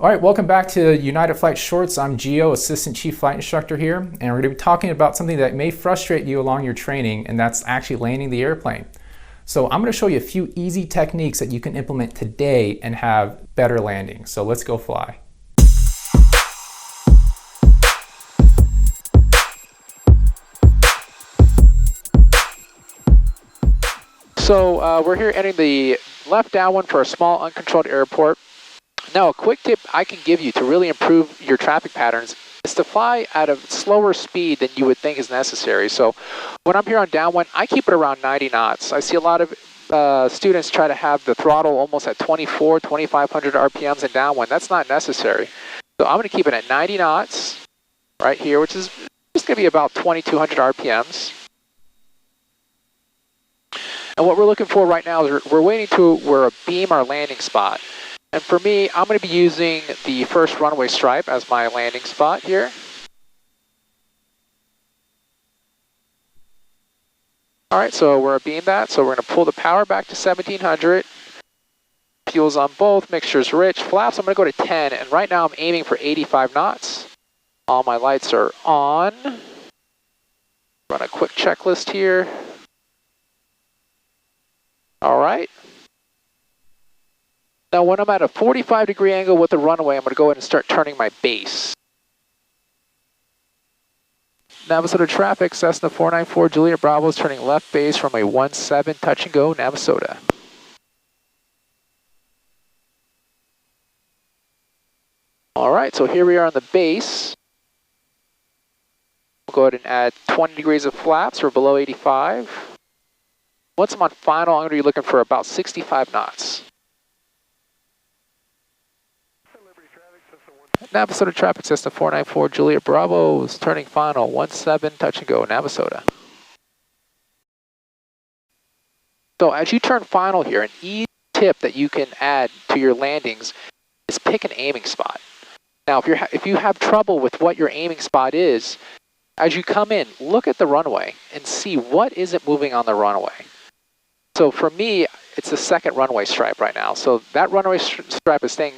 All right, welcome back to United Flight Shorts. I'm Gio, Assistant Chief Flight Instructor here, and we're going to be talking about something that may frustrate you along your training, and that's actually landing the airplane. So I'm going to show you a few easy techniques that you can implement today and have better landing. So let's go fly. So we're here entering the left downwind for a small uncontrolled airport. Now, a quick tip I can give you to really improve your traffic patterns is to fly at a slower speed than you would think is necessary. So when I'm here on downwind, I keep it around 90 knots. I see a lot of students try to have the throttle almost at 2,500 RPMs in downwind. That's not necessary. So I'm going to keep it at 90 knots right here, which is just going to be about 2,200 RPMs. And what we're looking for right now is we're waiting to where a beam our landing spot. And for me, I'm going to be using the first runway stripe as my landing spot here. All right, so we're abeam that. So we're going to pull the power back to 1700. Fuel's on both, mixture's rich. Flaps, I'm going to go to 10. And right now I'm aiming for 85 knots. All my lights are on. Run a quick checklist here. All right. Now when I'm at a 45-degree angle with the runway, I'm going to go ahead and start turning my base. Navasota traffic, Cessna 494 Juliet Bravo is turning left base from a 17 touch and go, Navasota. All right, so here we are on the base. We'll go ahead and add 20 degrees of flaps. We're below 85. Once I'm on final, I'm going to be looking for about 65 knots. Navasota traffic, Cessna 494 Juliet Bravo is turning final, 17 touch and go, Navasota. So as you turn final here, an easy tip that you can add to your landings is pick an aiming spot. Now if you have trouble with what your aiming spot is, as you come in, look at the runway and see what isn't moving on the runway. So for me, it's the second runway stripe right now. So that runway stripe is staying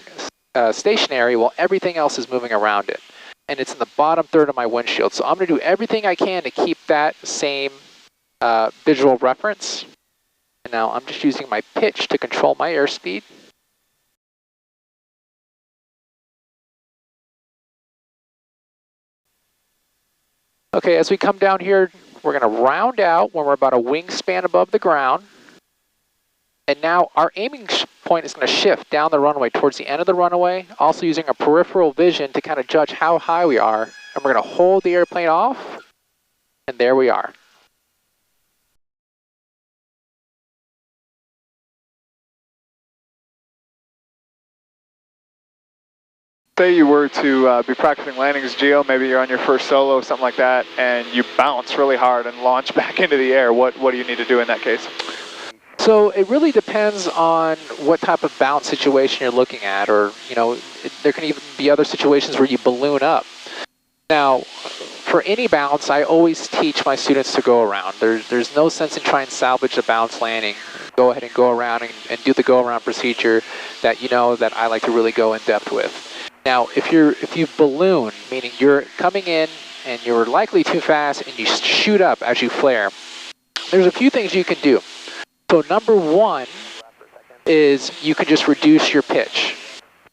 stationary while everything else is moving around it. And it's in the bottom third of my windshield. So I'm going to do everything I can to keep that same visual reference. And now I'm just using my pitch to control my airspeed. Okay, as we come down here, we're going to round out when we're about a wingspan above the ground. And now our aiming point is going to shift down the runway towards the end of the runway, also using a peripheral vision to kind of judge how high we are. And we're going to hold the airplane off, and there we are. Say you were to be practicing landings, Gio, maybe you're on your first solo, something like that, and you bounce really hard and launch back into the air. What do you need to do in that case? So it really depends on what type of bounce situation you're looking at, or there can even be other situations where you balloon up. Now, for any bounce, I always teach my students to go around. There's no sense in trying to salvage a bounce landing. Go ahead and go around and do the go around procedure that that I like to really go in depth with. Now, if you balloon, meaning you're coming in and you're likely too fast and you shoot up as you flare, there's a few things you can do. So number one is you can just reduce your pitch,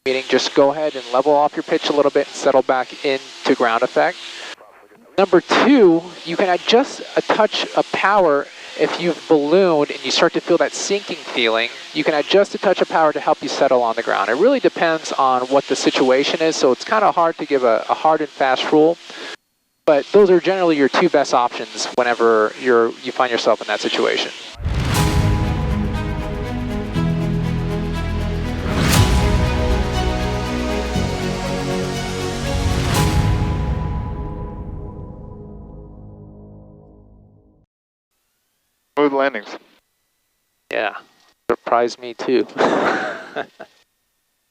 meaning just go ahead and level off your pitch a little bit and settle back into ground effect. Number two, you can adjust a touch of power. If you've ballooned and you start to feel that sinking feeling, you can adjust a touch of power to help you settle on the ground. It really depends on what the situation is, so it's kind of hard to give a hard and fast rule. But those are generally your two best options whenever you find yourself in that situation. Smooth landings. Yeah, surprised me too.